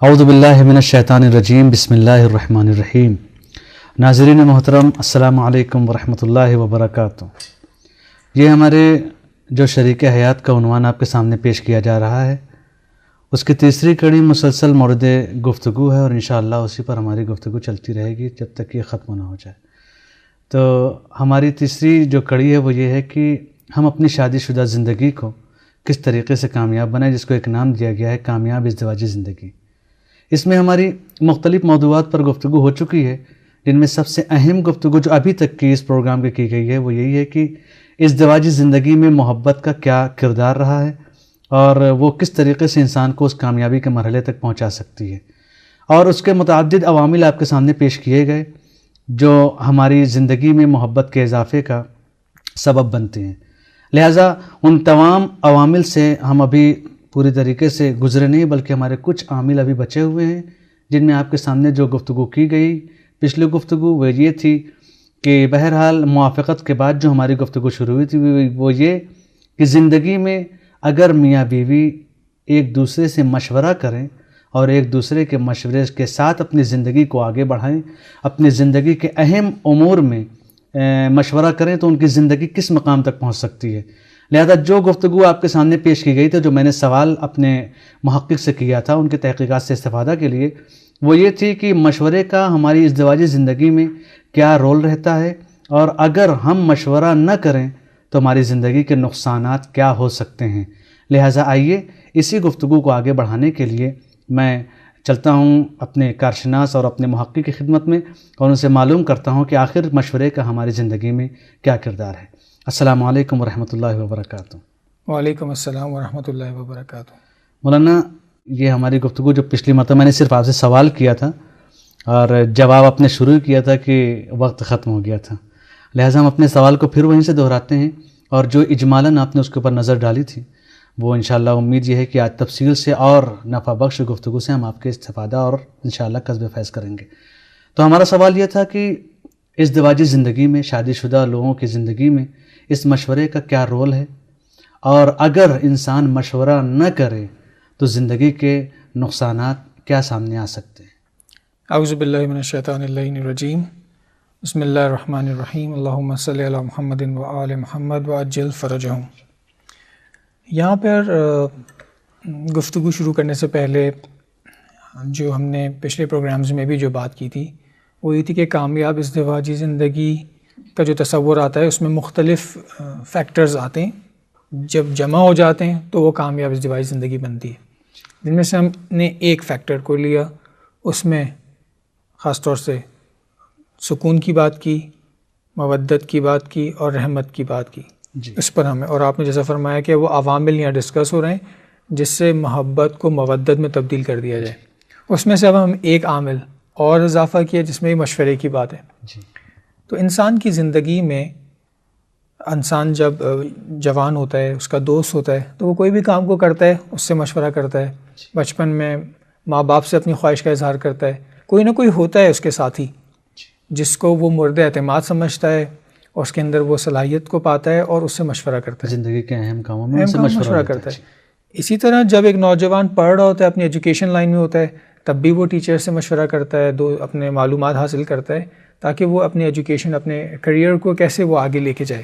اعوذ باللہ من الشیطان الرجیم بسم اللہ الرحمن الرحیم۔ ناظرین محترم، السلام علیکم ورحمۃ اللہ وبرکاتہ۔ یہ ہمارے جو شریک حیات کا عنوان آپ کے سامنے پیش کیا جا رہا ہے، اس کی تیسری کڑی مسلسل مورد گفتگو ہے، اور انشاءاللہ اسی پر ہماری گفتگو چلتی رہے گی جب تک یہ ختم نہ ہو جائے۔ تو ہماری تیسری جو کڑی ہے وہ یہ ہے کہ ہم اپنی شادی شدہ زندگی کو کس طریقے سے کامیاب بنائیں، جس کو ایک نام دیا گیا ہے کامیاب ازدواجی زندگی۔ اس میں ہماری مختلف موضوعات پر گفتگو ہو چکی ہے، جن میں سب سے اہم گفتگو جو ابھی تک کی اس پروگرام کی گئی ہے وہ یہی ہے کہ ازدواجی زندگی میں محبت کا کیا کردار رہا ہے اور وہ کس طریقے سے انسان کو اس کامیابی کے مرحلے تک پہنچا سکتی ہے، اور اس کے متعدد عوامل آپ کے سامنے پیش کیے گئے جو ہماری زندگی میں محبت کے اضافے کا سبب بنتے ہیں۔ لہٰذا ان تمام عوامل سے ہم ابھی پوری طریقے سے گزرے نہیں، بلکہ ہمارے کچھ عامل ابھی بچے ہوئے ہیں، جن میں آپ کے سامنے جو گفتگو کی گئی پچھلی گفتگو وہ یہ تھی کہ بہرحال موافقت کے بعد جو ہماری گفتگو شروع ہوئی تھی وہ یہ کہ زندگی میں اگر میاں بیوی ایک دوسرے سے مشورہ کریں اور ایک دوسرے کے مشورے کے ساتھ اپنی زندگی کو آگے بڑھائیں، اپنی زندگی کے اہم امور میں مشورہ کریں، تو ان کی زندگی کس مقام تک پہنچ سکتی ہے۔ لہذا جو گفتگو آپ کے سامنے پیش کی گئی تھی، جو میں نے سوال اپنے محقق سے کیا تھا ان کے تحقیقات سے استفادہ کے لیے، وہ یہ تھی کہ مشورے کا ہماری ازدواجی زندگی میں کیا رول رہتا ہے، اور اگر ہم مشورہ نہ کریں تو ہماری زندگی کے نقصانات کیا ہو سکتے ہیں۔ لہذا آئیے اسی گفتگو کو آگے بڑھانے کے لیے میں چلتا ہوں اپنے کارشناس اور اپنے محقق کی خدمت میں، اور ان سے معلوم کرتا ہوں کہ آخر مشورے کا ہماری زندگی میں کیا کردار ہے۔ السلام علیکم ورحمۃ اللہ وبرکاتہ۔ وعلیکم السلام ورحمۃ اللہ وبرکاتہ۔ مولانا، یہ ہماری گفتگو جو پچھلی مرتبہ میں نے صرف آپ سے سوال کیا تھا اور جواب آپ نے شروع کیا تھا کہ وقت ختم ہو گیا تھا، لہٰذا ہم اپنے سوال کو پھر وہیں سے دہراتے ہیں، اور جو اجمالاً آپ نے اس کے اوپر نظر ڈالی تھی وہ انشاءاللہ امید یہ ہے کہ آج تفصیل سے اور نفع بخش گفتگو سے ہم آپ کے استفادہ اور انشاءاللہ کسب فیض کریں گے۔ تو ہمارا سوال یہ تھا کہ ازدواجی زندگی میں، شادی شدہ لوگوں کی زندگی میں اس مشورے کا کیا رول ہے، اور اگر انسان مشورہ نہ کرے تو زندگی کے نقصانات کیا سامنے آ سکتے ہیں۔ اعوذ باللہ من الشیطان اللعین الرجیم، بسم اللہ الرحمن الرحیم، اللہم صلی علی محمد وآل محمد وعجل فرجہم۔ یہاں پر گفتگو شروع کرنے سے پہلے جو ہم نے پچھلے پروگرامز میں بھی جو بات کی تھی وہ یہ تھی کہ کامیاب ازدواجی زندگی کا جو تصور آتا ہے اس میں مختلف فیکٹرز آتے ہیں، جب جمع ہو جاتے ہیں تو وہ کامیاب ازدواجی زندگی بنتی ہے، جن میں سے ہم نے ایک فیکٹر کو لیا، اس میں خاص طور سے سکون کی بات کی، مودت کی بات کی اور رحمت کی بات کی جی۔ اس پر ہمیں، اور آپ نے جیسا فرمایا کہ وہ عوامل یہاں ڈسکس ہو رہے ہیں جس سے محبت کو مودت میں تبدیل کر دیا جائے۔ اس میں سے اب ہم ایک عامل اور اضافہ کیا جس میں مشورے کی بات ہے۔ جی۔ تو انسان کی زندگی میں انسان جب جوان ہوتا ہے، اس کا دوست ہوتا ہے، تو وہ کوئی بھی کام کو کرتا ہے اس سے مشورہ کرتا ہے۔ بچپن میں ماں باپ سے اپنی خواہش کا اظہار کرتا ہے، کوئی نہ کوئی ہوتا ہے اس کے ساتھی جس کو وہ مورد اعتماد سمجھتا ہے اور اس کے اندر وہ صلاحیت کو پاتا ہے اور اس سے مشورہ کرتا ہے، زندگی کے اہم کاموں میں ان سے مشورہ کرتا ہے۔ اسی طرح جب ایک نوجوان پڑھ رہا ہوتا ہے، اپنی ایجوکیشن لائن میں ہوتا ہے، تب بھی وہ ٹیچر سے مشورہ کرتا ہے، اپنے معلومات حاصل کرتا ہے تاکہ وہ اپنی ایجوکیشن، اپنے کریئر کو کیسے وہ آگے لے کے جائے۔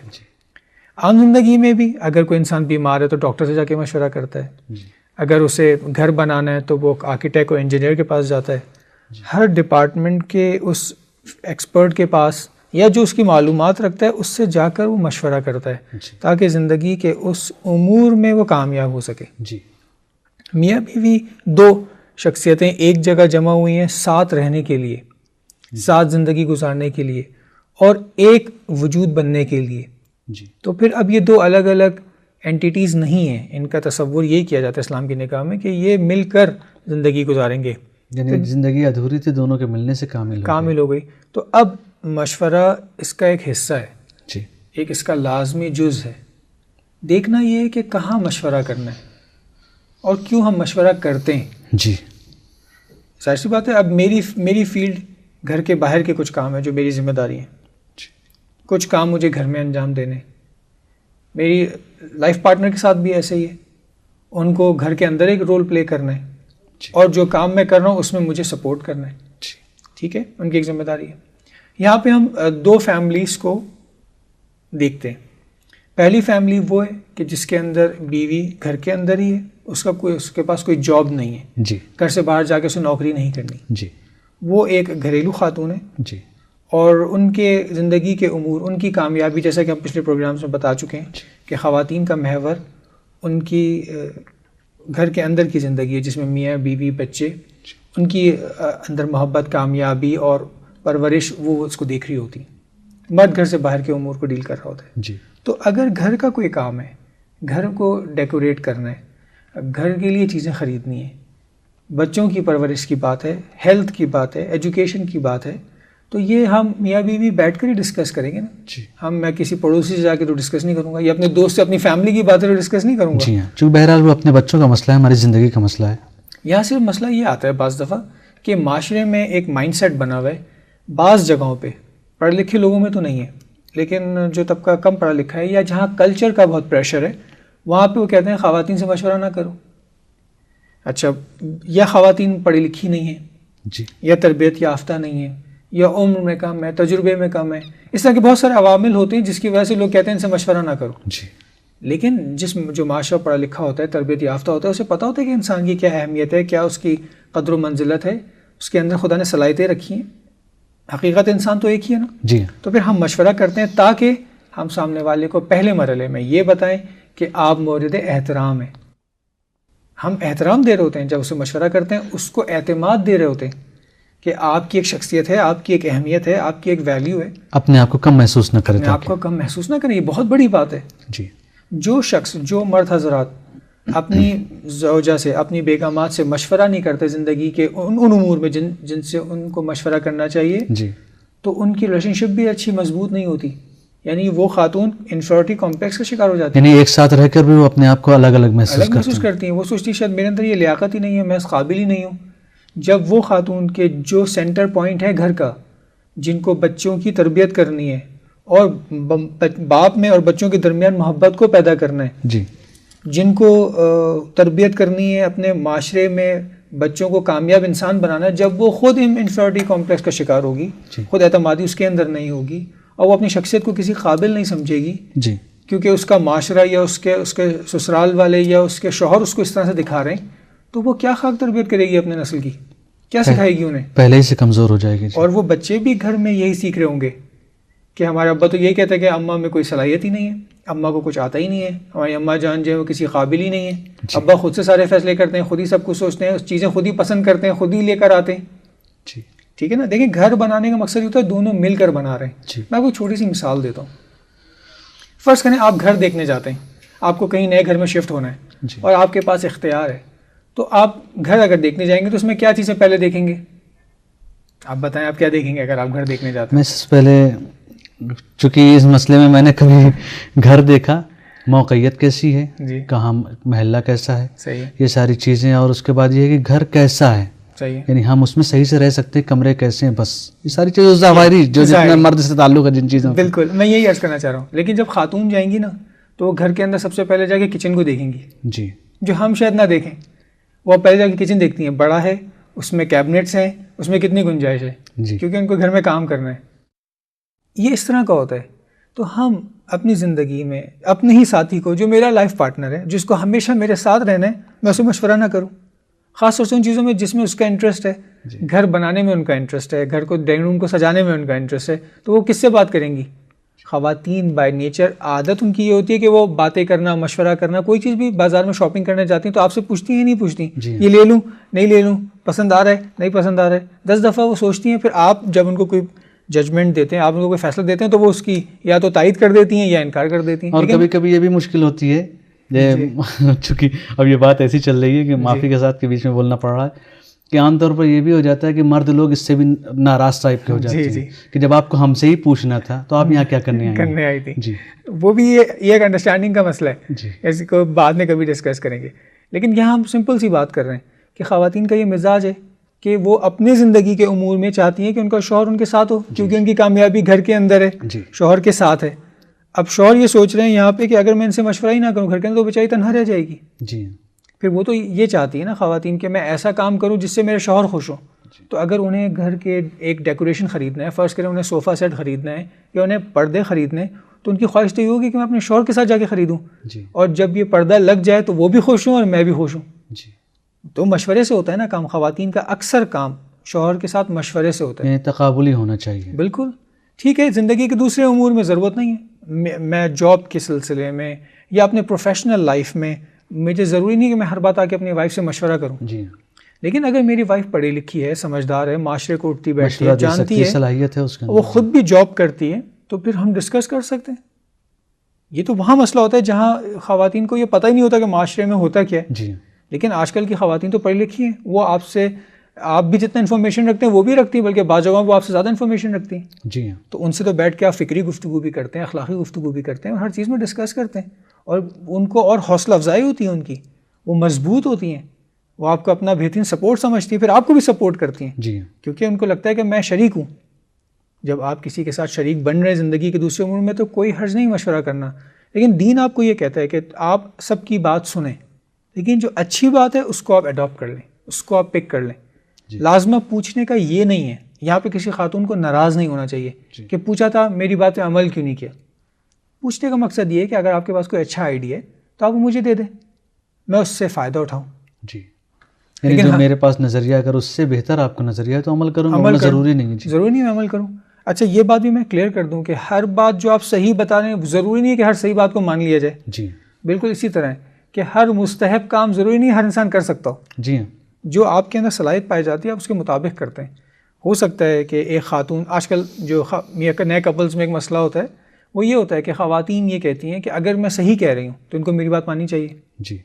عام زندگی میں بھی اگر کوئی انسان بیمار ہے تو ڈاکٹر سے جا کے مشورہ کرتا ہے، اگر اسے گھر بنانا ہے تو وہ آرکیٹیکٹ اور انجینئر کے پاس جاتا ہے۔ ہر ڈپارٹمنٹ کے اس ایکسپرٹ کے پاس یا جو اس کی معلومات رکھتا ہے اس سے جا کر وہ مشورہ کرتا ہے تاکہ زندگی کے اس امور میں وہ کامیاب ہو سکے۔ جی۔ میاں بیوی دو شخصیتیں ایک جگہ جمع ہوئی ہیں ساتھ رہنے کے لیے، ساتھ زندگی گزارنے کے لیے اور ایک وجود بننے کے لیے۔ جی۔ تو پھر اب یہ دو الگ الگ اینٹیٹیز نہیں ہیں، ان کا تصور یہی کیا جاتا ہے اسلام کی نگاہ میں کہ یہ مل کر زندگی گزاریں گے، یعنی زندگی ادھوری تھی، دونوں کے ملنے سے کامل ہو گئی۔ تو اب مشورہ اس کا ایک حصہ ہے، جی، ایک اس کا لازمی جز ہے۔ دیکھنا یہ ہے کہ کہاں مشورہ کرنا ہے اور کیوں ہم مشورہ کرتے ہیں۔ جی۔ ظاہر سی بات ہے، اب میری فیلڈ گھر کے باہر کے کچھ کام ہیں جو میری ذمہ داری ہیں، کچھ کام مجھے گھر میں انجام دینے، میری لائف پارٹنر کے ساتھ بھی ایسے ہی ہے، ان کو گھر کے اندر ایک رول پلے کرنا ہے، اور جو کام میں کر رہا ہوں اس میں مجھے سپورٹ کرنا ہے. ٹھیک ہے, ان کی ایک ذمہ داری ہے. یہاں پہ ہم دو فیملیز کو دیکھتے ہیں. پہلی فیملی وہ ہے کہ جس کے اندر بیوی گھر کے اندر ہی ہے, اس کے پاس کوئی جاب نہیں ہے, جی, گھر سے باہر جا کے اسے نوکری نہیں کرنی. جی, وہ ایک گھریلو خاتون ہے. جی, اور ان کے زندگی کے امور, ان کی کامیابی, جیسا کہ ہم پچھلے پروگرامز میں بتا چکے ہیں کہ خواتین کا محور ان کی گھر کے اندر کی زندگی ہے, جس میں میاں بیوی بچے, ان کی اندر محبت, کامیابی اور پرورش وہ اس کو دیکھ رہی ہوتی. مرد گھر سے باہر کے امور کو ڈیل کر رہا ہوتا ہے. جی. تو اگر گھر کا کوئی کام ہے, گھر کو ڈیکوریٹ کرنا ہے, گھر کے لیے چیزیں خریدنی ہیں, بچوں کی پرورش کی بات ہے, ہیلتھ کی بات ہے, ایجوکیشن کی بات ہے, تو یہ ہم میاں بیوی بیٹھ کر ہی ڈسکس کریں گے نا. جی. میں کسی پڑوسی سے جا کے تو ڈسکس نہیں کروں گا, یا اپنے دوست سے اپنی فیملی کی باتیں تو ڈسکس نہیں کروں گا. جی ہاں, چونکہ بہرحال وہ اپنے بچوں کا مسئلہ ہے, ہماری زندگی کا مسئلہ ہے. یہاں صرف مسئلہ یہ آتا ہے بعض دفعہ کہ معاشرے میں ایک مائنڈ سیٹ بنا ہوا ہے, بعض جگہوں پہ پڑھے لکھے لوگوں میں تو نہیں ہے, لیکن جو طبقہ کم پڑھا لکھا ہے یا جہاں کلچر کا بہت پریشر ہے, وہاں پہ وہ کہتے ہیں خواتین سے مشورہ نہ کرو. اچھا, یا خواتین پڑھی لکھی نہیں ہیں, جی, یا تربیت یافتہ نہیں ہے, یا عمر میں کم ہے, تجربے میں کم ہے, اس طرح کے بہت سارے عوامل ہوتے ہیں جس کی وجہ سے لوگ کہتے ہیں ان سے مشورہ نہ کرو. جی. لیکن جو معاشرہ پڑھا لکھا ہوتا ہے, تربیت یافتہ ہوتا ہے, اسے پتہ ہوتا ہے کہ انسان کی کیا اہمیت ہے, کیا اس کی قدر و منزلت ہے, اس کے اندر خدا نے صلاحیتیں رکھی ہیں. حقیقت انسان تو ایک ہی ہے نا. جی. تو پھر ہم مشورہ کرتے ہیں تاکہ ہم سامنے والے کو پہلے مرحلے میں یہ بتائیں کہ آپ مورد احترام ہیں. ہم احترام دے رہے ہوتے ہیں جب اسے مشورہ کرتے ہیں, اس کو اعتماد دے رہے ہوتے ہیں کہ آپ کی ایک شخصیت ہے, آپ کی ایک اہمیت ہے, آپ کی ایک ویلیو ہے. اپنے آپ کو کم محسوس نہ کریں, آپ کو کم محسوس نہ کریں, یہ بہت بڑی بات ہے. جی. جو شخص, جو مرد حضرات اپنی زوجہ سے, اپنی بیگمات سے مشورہ نہیں کرتے زندگی کے ان امور میں جن سے ان کو مشورہ کرنا چاہیے, جی, تو ان کی ریلیشن شپ بھی اچھی مضبوط نہیں ہوتی. یعنی وہ خاتون انفیریٹی کمپلیکس کا شکار ہو جاتی ہیں. یعنی ایک ساتھ رہ کر بھی وہ اپنے آپ کو الگ الگ محسوس کرتی ہیں. وہ سوچتی شاید میرے اندر یہ لیاقت ہی نہیں ہے, میں اس قابل ہی نہیں ہوں. جب وہ خاتون کے جو سینٹر پوائنٹ ہے گھر کا, جن کو بچوں کی تربیت کرنی ہے اور باپ میں اور بچوں کے درمیان محبت کو پیدا کرنا ہے, جی, جن کو تربیت کرنی ہے اپنے معاشرے میں بچوں کو کامیاب انسان بنانا ہے, جب وہ خود انفیریٹی کمپلیکس کا شکار ہوگی, خود اعتمادی اس کے اندر نہیں ہوگی, اور وہ اپنی شخصیت کو کسی قابل نہیں سمجھے گی, جی, کیونکہ اس کا معاشرہ یا اس کے سسرال والے یا اس کے شوہر اس کو اس طرح سے دکھا رہے ہیں, تو وہ کیا خاک تربیت کرے گی اپنے نسل کی, کیا سکھائے گی انہیں؟ پہلے ہی سے کمزور ہو جائے گی. اور وہ بچے بھی گھر میں یہی سیکھ رہے ہوں گے کہ ہمارا ابا تو یہی کہتا ہے کہ اماں میں کوئی صلاحیت ہی نہیں ہے, اماں کو کچھ آتا ہی نہیں ہے, ہماری اماں جان جو ہے وہ کسی قابل ہی نہیں ہے. ابا خود سے سارے فیصلے کرتے ہیں, خود ہی سب کچھ سوچتے ہیں, چیزیں خود ہی پسند کرتے ہیں, خود ہی لے کر آتے ہیں. جی, ٹھیک ہے نا. دیکھیں, گھر بنانے کا مقصد یہ ہوتا ہے دونوں مل کر بنا رہے ہیں. جی. میں آپ کو چھوٹی سی مثال دیتا ہوں. فرض کریں آپ گھر دیکھنے جاتے ہیں, آپ کو کہیں نئے گھر میں شفٹ ہونا ہے, جی, اور آپ کے پاس اختیار ہے, تو آپ گھر اگر دیکھنے جائیں گے تو اس میں کیا چیزیں پہلے دیکھیں گے؟ آپ بتائیں, آپ کیا دیکھیں گے اگر آپ گھر دیکھنے جاتے ہیں؟ میں سب سے پہلے, چونکہ اس مسئلے میں نے کبھی گھر دیکھا, موقعیت کیسی ہے, جی, کہاں محلہ کیسا ہے, صحیح ہے, یہ ساری چیزیں, اور اس کے بعد یہ ہے کہ گھر کیسا ہے, صحیح ہے, یعنی ہم اس میں صحیح سے رہ سکتے ہیں, کمرے کیسے ہیں, بس یہ ساری چیزیں ظاہری جو جتنا مرد سے تعلق ہے جن چیزوں. بالکل, میں یہی عرض کرنا چاہ رہا ہوں. لیکن جب خاتون جائیں گی نا, تو وہ گھر کے اندر سب سے پہلے جا کے کچن کو دیکھیں گی, جی, جو ہم شاید نہ دیکھیں. وہ پہلے جا کے کچن دیکھتی ہیں, بڑا ہے, اس میں کیبنٹس ہیں, اس میں کتنی گنجائش ہے, جی, کیونکہ ان کو گھر میں کام کرنا ہے. یہ اس طرح کا ہوتا ہے. تو ہم اپنی زندگی میں اپنے ہی ساتھی کو, جو میرا لائف پارٹنر ہے, جس کو ہمیشہ میرے ساتھ رہنا ہے, میں اسے مشورہ نہ کروں, خاص طور سے ان چیزوں میں جس میں اس کا انٹرسٹ ہے. گھر بنانے میں ان کا انٹرسٹ ہے, گھر کو ڈائننگ روم کو سجانے میں ان کا انٹرسٹ ہے, تو وہ کس سے بات کریں گی؟ خواتین بائی نیچر عادت ان کی یہ ہوتی ہے کہ وہ باتیں کرنا, مشورہ کرنا, کوئی چیز بھی بازار میں شاپنگ کرنے جاتی ہیں تو آپ سے پوچھتی ہیں نہیں پوچھتی, یہ لے لوں نہیں لے لوں, پسند آ رہا ہے نہیں پسند آ رہا ہے, 10 دفعہ وہ سوچتی ہیں. پھر آپ جب ان کو کوئی ججمنٹ دیتے ہیں, آپ ان کو کوئی فیصلہ دیتے ہیں, تو وہ اس کی یا تو تائید کر دیتی ہیں یا انکار کر دیتی ہیں. اور کبھی کبھی یہ بھی مشکل ہوتی ہے, چونکہ اب یہ بات ایسی چل رہی ہے کہ معافی کے ساتھ کے بیچ میں بولنا پڑ رہا ہے, کہ عام طور پر یہ بھی ہو جاتا ہے کہ مرد لوگ اس سے بھی ناراض ٹائپ کے ہو جاتے ہیں کہ جب آپ کو ہم سے ہی پوچھنا تھا تو آپ یہاں کیا کرنے آئی تھی. جی, وہ بھی یہ ایک انڈرسٹینڈنگ کا مسئلہ ہے, جی, اس کو بعد میں کبھی ڈسکس کریں گے. لیکن یہاں ہم سمپل سی بات کر رہے ہیں کہ خواتین کا یہ مزاج ہے کہ وہ اپنی زندگی کے امور میں چاہتی ہیں کہ ان کا شوہر ان کے ساتھ ہو, کیونکہ ان کی کامیابی گھر کے اندر ہے, شوہر کے ساتھ ہے. اب شوہر یہ سوچ رہے ہیں یہاں پہ کہ اگر میں ان سے مشورہ ہی نہ کروں گھر کے اندر, تو بیچاری تنہا رہ جائے گی. جی, پھر وہ تو یہ چاہتی ہے نا خواتین کہ میں ایسا کام کروں جس سے میرے شوہر خوش ہوں. تو اگر انہیں گھر کے ایک ڈیکوریشن خریدنا ہے، فرض کریں انہیں صوفہ سیٹ خریدنا ہے یا انہیں پردے خریدنے ہیں، تو ان کی خواہش تو یہ ہوگی کہ میں اپنے شوہر کے ساتھ جا کے خریدوں، اور جب یہ پردہ لگ جائے تو وہ بھی خوش ہوں اور میں بھی خوش ہوں. تو مشورے سے ہوتا ہے نا کام. خواتین کا اکثر کام شوہر کے ساتھ مشورے سے ہوتا ہے. تقابلی ہونا چاہیے. بالکل ٹھیک ہے. زندگی کے دوسرے امور میں ضرورت نہیں ہے. میں جاب کے سلسلے میں یا اپنے پروفیشنل لائف میں مجھے ضروری نہیں کہ میں ہر بات آ کے اپنی وائف سے مشورہ کروں. لیکن اگر میری وائف پڑھی لکھی ہے، سمجھدار ہے، معاشرے کو اٹھتی بیٹھتی ہے، جانتی ہے، صلاحیت ہے اس کے، وہ خود بھی جاب کرتی ہے، تو پھر ہم ڈسکس کر سکتے ہیں. یہ تو وہاں مسئلہ ہوتا ہے جہاں خواتین کو یہ پتہ ہی نہیں ہوتا کہ معاشرے میں ہوتا کیا ہے. لیکن آج کل کی خواتین تو پڑھی لکھی ہیں، وہ آپ بھی جتنا انفارمیشن رکھتے ہیں وہ بھی رکھتی ہیں، بلکہ بعض جگہوں وہ آپ سے زیادہ انفارمیشن رکھتی ہیں. تو ان سے تو بیٹھ کے آپ فکری گفتگو بھی کرتے ہیں، اخلاقی گفتگو بھی کرتے ہیں، اور ہر چیز میں ڈسکس کرتے ہیں، اور ان کو اور حوصلہ افزائی ہوتی ہے ان کی، وہ مضبوط ہوتی ہیں، وہ آپ کو اپنا بہترین سپورٹ سمجھتی ہیں، پھر آپ کو بھی سپورٹ کرتی ہیں. کیونکہ ان کو لگتا ہے کہ میں شریک ہوں. جب آپ کسی کے ساتھ شریک بن رہے زندگی کے دوسرے امور میں تو کوئی حرج نہیں مشورہ کرنا. لیکن دین آپ کو یہ کہتا ہے کہ آپ سب کی بات سنیں، لیکن جو اچھی بات ہے اس کو آپ اڈاپٹ کر لیں، اس کو آپ پک کر لیں. لازمہ پوچھنے کا یہ نہیں ہے. یہاں پہ کسی خاتون کو ناراض نہیں ہونا چاہیے کہ پوچھا تھا میری بات پہ عمل کیوں نہیں کیا. پوچھنے کا مقصد یہ ہے کہ اگر آپ کے پاس کوئی اچھا آئیڈیا ہے تو آپ مجھے دے دیں، میں اس سے فائدہ اٹھاؤں. یعنی جو میرے پاس نظریہ اگر اس سے بہتر آپ کو نظریہ ہے تو عمل کروں گا، ضروری نہیں ہے. ضروری نہیں میں عمل کروں. اچھا یہ بات بھی میں کلیئر کر دوں کہ ہر بات جو آپ صحیح بتا رہے ہیں ضروری نہیں ہے کہ ہر صحیح بات کو مان لیا جائے. بالکل اسی طرح ہے کہ ہر مستحب کام ضروری نہیں ہر انسان کر سکتا ہو. جو آپ کے اندر صلاحیت پائی جاتی ہے آپ اس کے مطابق کرتے ہیں. ہو سکتا ہے کہ ایک خاتون، آج کل جو نئے کپلز میں ایک مسئلہ ہوتا ہے وہ یہ ہوتا ہے کہ خواتین یہ کہتی ہیں کہ اگر میں صحیح کہہ رہی ہوں تو ان کو میری بات ماننی چاہیے.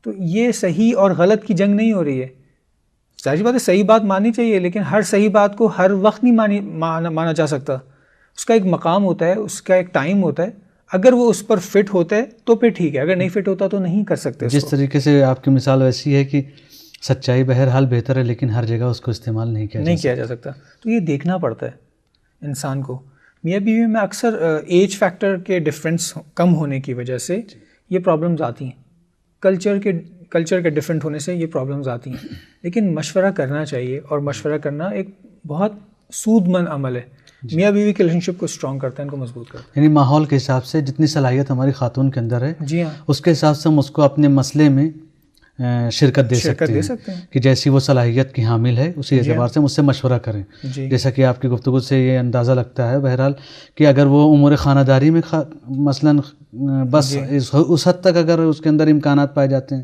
تو یہ صحیح اور غلط کی جنگ نہیں ہو رہی ہے. ظاہر بات ہے صحیح بات ماننی چاہیے، لیکن ہر صحیح بات کو ہر وقت نہیں مانا جا سکتا. اس کا ایک مقام ہوتا ہے، اس کا ایک ٹائم ہوتا ہے. اگر وہ اس پر فٹ ہوتا ہے تو پھر ٹھیک ہے، اگر نہیں فٹ ہوتا تو نہیں کر سکتے. جس طریقے سے آپ کی مثال ویسی ہے کہ سچائی بہرحال بہتر ہے، لیکن ہر جگہ اس کو استعمال نہیں کیا جا سکتا. تو یہ دیکھنا پڑتا ہے انسان کو. میاں بیوی میں اکثر ایج فیکٹر کے ڈفرینس کم ہونے کی وجہ سے یہ پرابلمز آتی ہیں، کلچر کے ڈفرینٹ ہونے سے یہ پرابلمز آتی ہیں. لیکن مشورہ کرنا چاہیے، اور مشورہ کرنا ایک بہت سود مند عمل ہے. میاں بیوی کے ریلیشن شپ کو اسٹرانگ کرتا ہے، ان کو مضبوط کرتا ہے. یعنی ماحول کے حساب سے جتنی صلاحیت ہماری خاتون کے اندر ہے، جی ہاں، اس کے حساب سے ہم اس کو اپنے مسئلے میں شرکت دے سکتے ہیں کہ جیسی وہ صلاحیت کی حامل ہے اسی اعتبار سے مجھ سے مشورہ کریں. جیسا کہ آپ کی گفتگو سے یہ اندازہ لگتا ہے بہرحال کہ اگر وہ امور خانہ داری میں مثلاً بس اس حد تک اگر اس کے اندر امکانات پائے جاتے ہیں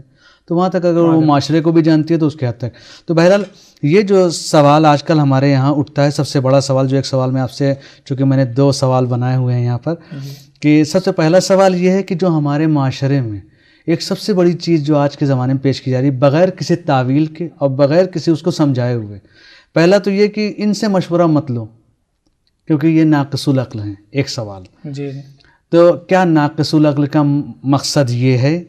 تو وہاں تک اگر وہ معاشرے کو بھی جانتی ہے تو اس کے حد تک. تو بہرحال یہ جو سوال آج کل ہمارے یہاں اٹھتا ہے، سب سے بڑا سوال، جو ایک سوال میں آپ سے، چونکہ میں نے 2 سوال بنائے ہوئے ہیں یہاں پر، کہ سب سے پہلا سوال یہ ہے کہ جو ہمارے معاشرے میں ایک سب سے بڑی چیز جو آج کے زمانے میں پیش کی جا رہی ہے بغیر کسی تعویل کے اور بغیر کسی اس کو سمجھائے ہوئے، پہلا تو یہ کہ ان سے مشورہ مت لو کیونکہ یہ ناقص العقل ہیں. ایک سوال. تو کیا ناقص العقل کا مقصد یہ ہے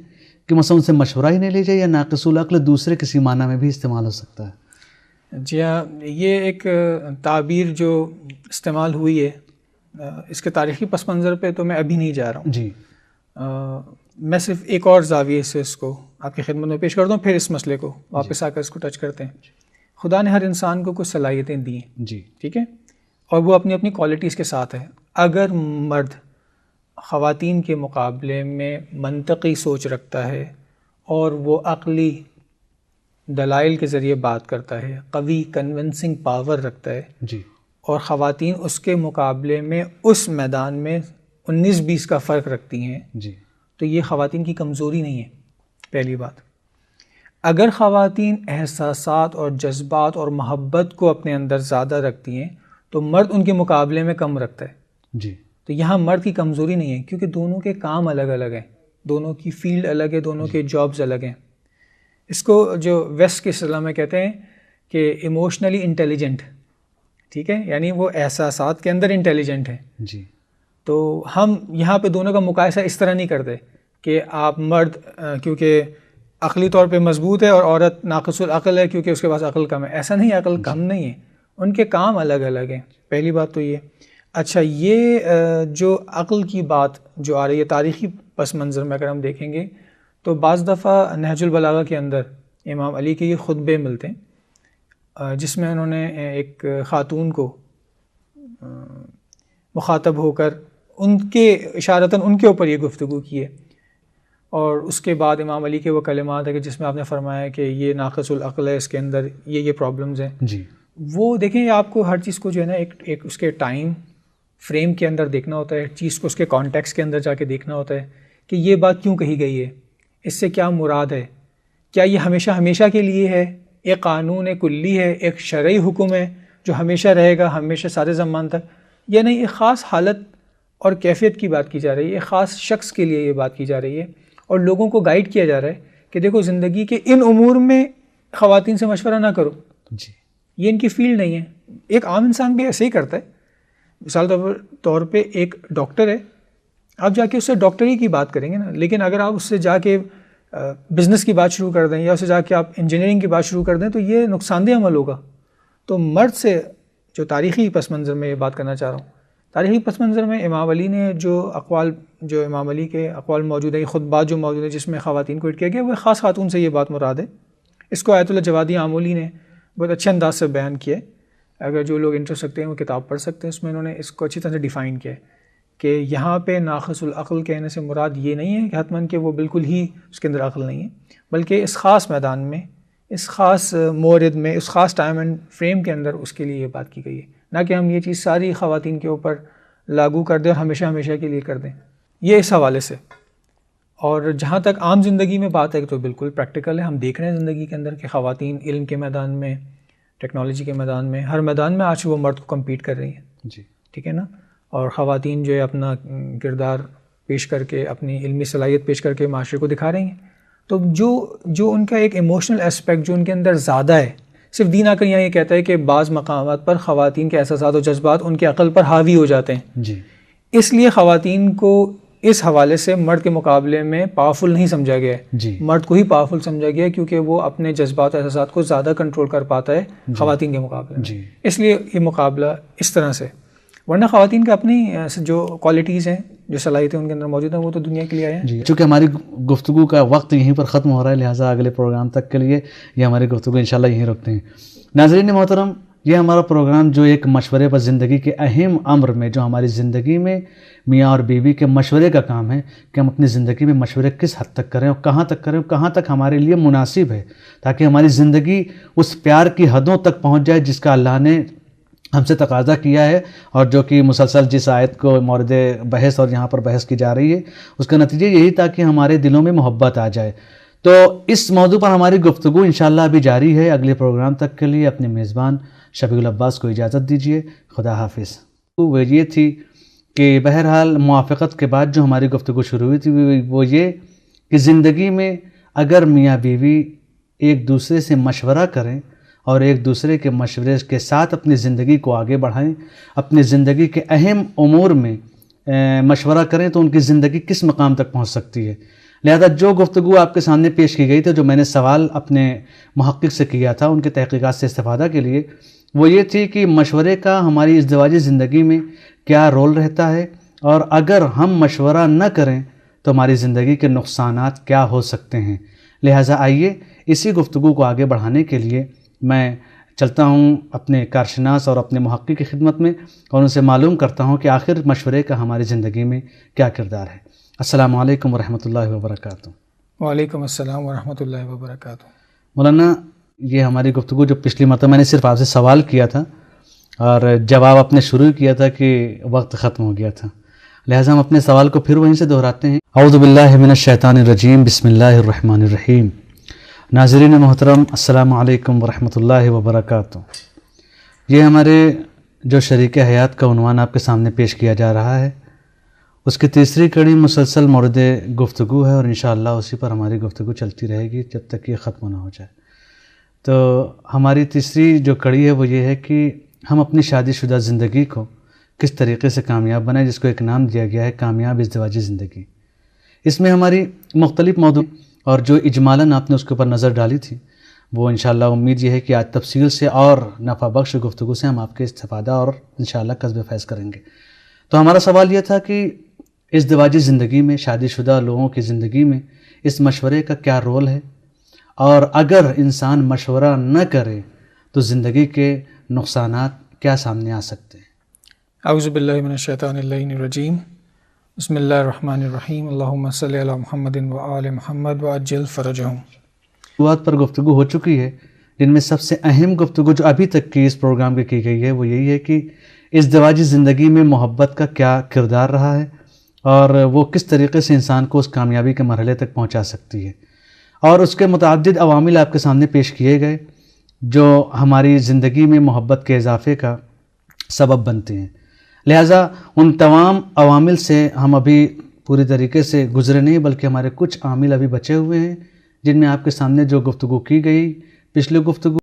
کہ مثلا ان سے مشورہ ہی نہیں لے جائے، یا ناقص العقل دوسرے کسی معنی میں بھی استعمال ہو سکتا ہے؟ جی ہاں، یہ ایک تعبیر جو استعمال ہوئی ہے، اس کے تاریخی پس منظر پہ تو میں ابھی نہیں جا رہا ہوں. میں صرف ایک اور زاویے سے اس کو آپ کی خدمت میں پیش کر دوں، پھر اس مسئلے کو واپس آ کر اس کو ٹچ کرتے ہیں. خدا نے ہر انسان کو کچھ صلاحیتیں دی ہیں، ٹھیک ہے، اور وہ اپنی اپنی کوالٹیز کے ساتھ ہے. اگر مرد خواتین کے مقابلے میں منطقی سوچ رکھتا ہے اور وہ عقلی دلائل کے ذریعے بات کرتا ہے، قوی کنونسنگ پاور رکھتا ہے، اور خواتین اس کے مقابلے میں اس میدان میں 19-20 کا فرق رکھتی ہیں، تو یہ خواتین کی کمزوری نہیں ہے. پہلی بات. اگر خواتین احساسات اور جذبات اور محبت کو اپنے اندر زیادہ رکھتی ہیں تو مرد ان کے مقابلے میں کم رکھتا ہے. تو یہاں مرد کی کمزوری نہیں ہے، کیونکہ دونوں کے کام الگ الگ ہیں، دونوں کی فیلڈ الگ ہے، دونوں کے جابز الگ ہیں. اس کو جو ویسٹ کے اصطلاح میں کہتے ہیں کہ ایموشنلی انٹیلیجنٹ، ٹھیک ہے، یعنی وہ احساسات کے اندر انٹیلیجنٹ ہیں. تو ہم یہاں پہ دونوں کا مقایسہ اس طرح نہیں کرتے کہ آپ مرد کیونکہ عقلی طور پہ مضبوط ہے اور عورت ناقص العقل ہے کیونکہ اس کے پاس عقل کم ہے. ایسا نہیں ہے، عقل کم نہیں ہے، ان کے کام الگ الگ ہیں. پہلی بات تو یہ. اچھا، یہ جو عقل کی بات جو آ رہی ہے تاریخی پس منظر میں اگر ہم دیکھیں گے تو بعض دفعہ نہج البلاغہ کے اندر امام علی کے یہ خطبے ملتے ہیں جس میں انہوں نے ایک خاتون کو مخاطب ہو کر ان کے اشارتاً ان کے اوپر یہ گفتگو کی ہے، اور اس کے بعد امام علی کے وہ کلمات ہیں کہ جس میں آپ نے فرمایا کہ یہ ناقص العقل ہے، اس کے اندر یہ پرابلمز ہیں جی، وہ دیکھیں آپ کو ہر چیز کو جو ہے نا ایک اس کے ٹائم فریم کے اندر دیکھنا ہوتا ہے، چیز کو اس کے کانٹیکس کے اندر جا کے دیکھنا ہوتا ہے کہ یہ بات کیوں کہی گئی ہے، اس سے کیا مراد ہے، کیا یہ ہمیشہ کے لیے ہے، ایک قانون کلی ہے، ایک شرعی حکم ہے جو ہمیشہ رہے گا ہمیشہ سارے زمان تک، یا نہیں ایک خاص حالت اور کیفیت کی بات کی جا رہی ہے، ایک خاص شخص کے لیے یہ بات کی جا رہی ہے، اور لوگوں کو گائیڈ کیا جا رہا ہے کہ دیکھو زندگی کے ان امور میں خواتین سے مشورہ نہ کرو، جی، یہ ان کی فیلڈ نہیں ہے۔ ایک عام انسان بھی ایسے ہی کرتا ہے، مثال طور پہ ایک ڈاکٹر ہے، آپ جا کے اس سے ڈاکٹری کی بات کریں گے نا، لیکن اگر آپ اس سے جا کے بزنس کی بات شروع کر دیں یا اسے جا کے آپ انجینئرنگ کی بات شروع کر دیں تو یہ نقصان دہ عمل ہوگا۔ تو مرد سے جو تاریخی پس منظر میں یہ بات کرنا چاہ رہا ہوں، تاریخی پس منظر میں امام علی نے جو امام علی کے اقوال موجود ہیں، خطبات جو موجود ہیں جس میں خواتین کو ایڈ کیا گیا، وہ خاص خاتون سے یہ بات مراد ہے۔ اس کو آیت اللہ جوادی آمولی نے بہت اچھے انداز سے بیان کیا ہے، اگر جو لوگ انٹرسٹ رکھتے ہیں وہ کتاب پڑھ سکتے ہیں، اس میں انہوں نے اس کو اچھی طرح سے ڈیفائن کیا ہے کہ یہاں پہ ناقص العقل کہنے سے مراد یہ نہیں ہے کہ حتماً کہ وہ بالکل ہی اس کے اندر عقل نہیں ہے، بلکہ اس خاص میدان میں، اس خاص مورد میں، اس خاص ٹائم اینڈ فریم کے اندر اس کے لیے یہ بات کی گئی ہے، نہ کہ ہم یہ چیز ساری خواتین کے اوپر لاگو کر دیں اور ہمیشہ کے لیے کر دیں، یہ اس حوالے سے۔ اور جہاں تک عام زندگی میں بات ہے تو بالکل پریکٹیکل ہے، ہم دیکھ رہے ہیں زندگی کے اندر کہ خواتین علم کے میدان میں، ٹیکنالوجی کے میدان میں، ہر میدان میں آج وہ مرد کو کمپیٹ کر رہی ہیں، جی، ٹھیک ہے نا، اور خواتین جو ہے اپنا کردار پیش کر کے، اپنی علمی صلاحیت پیش کر کے معاشرے کو دکھا رہی ہیں۔ تو جو ان کا ایک ایموشنل اسپیکٹ جو ان کے اندر زیادہ ہے، صرف دین آ کر یہاں یہ کہتا ہے کہ بعض مقامات پر خواتین کے احساسات و جذبات ان کے عقل پر حاوی ہو جاتے ہیں، جی، اس لیے خواتین کو اس حوالے سے مرد کے مقابلے میں پاورفل نہیں سمجھا گیا ہے، جی، مرد کو ہی پاورفل سمجھا گیا ہے کیونکہ وہ اپنے جذبات و احساسات کو زیادہ کنٹرول کر پاتا ہے خواتین کے مقابلے میں، جی، اس لیے یہ مقابلہ اس طرح سے، ورنہ خواتین کا اپنی جو کوالٹیز ہیں، جو صلاحیتیں ان کے اندر موجود ہیں، وہ تو دنیا کے لیے آئے ہیں۔ جی، چونکہ ہماری گفتگو کا وقت یہیں پر ختم ہو رہا ہے، لہٰذا اگلے پروگرام تک کے لیے یہ ہماری گفتگو انشاءاللہ یہیں رکھتے ہیں۔ ناظرین محترم، یہ ہمارا پروگرام جو ایک مشورے پر زندگی کے اہم امر میں، جو ہماری زندگی میں میاں اور بیوی کے مشورے کا کام ہے کہ ہم اپنی زندگی میں مشورے کس حد تک کریں اور کہاں تک کریں اور کہاں تک ہمارے لیے مناسب ہے، تاکہ ہماری زندگی اس پیار کی حدوں تک پہنچ جائے جس کا اللہ نے ہم سے تقاضا کیا ہے، اور جو کہ مسلسل جس آیت کو مورد بحث اور یہاں پر بحث کی جا رہی ہے اس کا نتیجہ یہی تھا کہ ہمارے دلوں میں محبت آ جائے۔ تو اس موضوع پر ہماری گفتگو انشاءاللہ ابھی جاری ہے۔ اگلے پروگرام تک کے لیے اپنے میزبان شفیع العباس کو اجازت دیجیے، خدا حافظ۔ وہ یہ تھی کہ بہرحال موافقت کے بعد جو ہماری گفتگو شروع ہوئی تھی وہ یہ کہ زندگی میں اگر میاں بیوی ایک دوسرے سے مشورہ کریں اور ایک دوسرے کے مشورے کے ساتھ اپنی زندگی کو آگے بڑھائیں، اپنی زندگی کے اہم امور میں مشورہ کریں تو ان کی زندگی کس مقام تک پہنچ سکتی ہے۔ لہذا جو گفتگو آپ کے سامنے پیش کی گئی تھی، جو میں نے سوال اپنے محقق سے کیا تھا ان کے تحقیقات سے استفادہ کے لیے، وہ یہ تھی کہ مشورے کا ہماری ازدواجی زندگی میں کیا رول رہتا ہے، اور اگر ہم مشورہ نہ کریں تو ہماری زندگی کے نقصانات کیا ہو سکتے ہیں۔ لہذا آئیے اسی گفتگو کو آگے بڑھانے کے لیے میں چلتا ہوں اپنے کارشناس اور اپنے محقق کی خدمت میں اور ان سے معلوم کرتا ہوں کہ آخر مشورے کا ہماری زندگی میں کیا کردار ہے۔ السلام علیکم ورحمۃ اللہ وبرکاتہ۔ وعلیکم السلام ورحمۃ اللہ وبرکاتہ۔ مولانا، یہ ہماری گفتگو جو پچھلی مرتبہ میں نے صرف آپ سے سوال کیا تھا اور جواب اپنے شروع کیا تھا کہ وقت ختم ہو گیا تھا، لہٰذا ہم اپنے سوال کو پھر وہیں سے دہراتے ہیں۔ اعوذ باللہ من الشیطان الرجیم، بسم اللہ الرحمن الرحیم۔ ناظرین محترم، السلام علیکم ورحمۃ اللہ وبرکاتہ۔ یہ ہمارے جو شریک حیات کا عنوان آپ کے سامنے پیش کیا جا رہا ہے، اس کی تیسری کڑی مسلسل مورد گفتگو ہے، اور انشاءاللہ اسی پر ہماری گفتگو چلتی رہے گی جب تک یہ ختم نہ ہو جائے۔ تو ہماری تیسری جو کڑی ہے وہ یہ ہے کہ ہم اپنی شادی شدہ زندگی کو کس طریقے سے کامیاب بنائیں، جس کو ایک نام دیا گیا ہے کامیاب ازدواجی زندگی۔ اس میں ہماری مختلف موضوع اور جو اجمالاً آپ نے اس کے اوپر نظر ڈالی تھی، وہ انشاءاللہ امید یہ ہے کہ آج تفصیل سے اور نفع بخش گفتگو سے ہم آپ کے استفادہ اور انشاءاللہ کسب فیض کریں گے۔ تو ہمارا سوال یہ تھا کہ ازدواجی زندگی میں، شادی شدہ لوگوں کی زندگی میں اس مشورے کا کیا رول ہے، اور اگر انسان مشورہ نہ کرے تو زندگی کے نقصانات کیا سامنے آ سکتے ہیں؟ اعوذ باللہ من الشیطان اللعین الرجیم، بسم اللہ الرحمن الرحیم، اللہم صلی علی محمد وآل محمد وعجل فرجہم۔ موضوعات پر گفتگو ہو چکی ہے، جن میں سب سے اہم گفتگو جو ابھی تک کی اس پروگرام میں کی گئی ہے وہ یہی ہے کہ ازدواجی زندگی میں محبت کا کیا کردار رہا ہے اور وہ کس طریقے سے انسان کو اس کامیابی کے مرحلے تک پہنچا سکتی ہے، اور اس کے متعدد عوامل آپ کے سامنے پیش کیے گئے جو ہماری زندگی میں محبت کے اضافے کا سبب بنتے ہیں۔ لہٰذا ان تمام عوامل سے ہم ابھی پوری طریقے سے گزرے نہیں، بلکہ ہمارے کچھ عامل ابھی بچے ہوئے ہیں جن میں آپ کے سامنے جو گفتگو کی گئی پچھلی گفتگو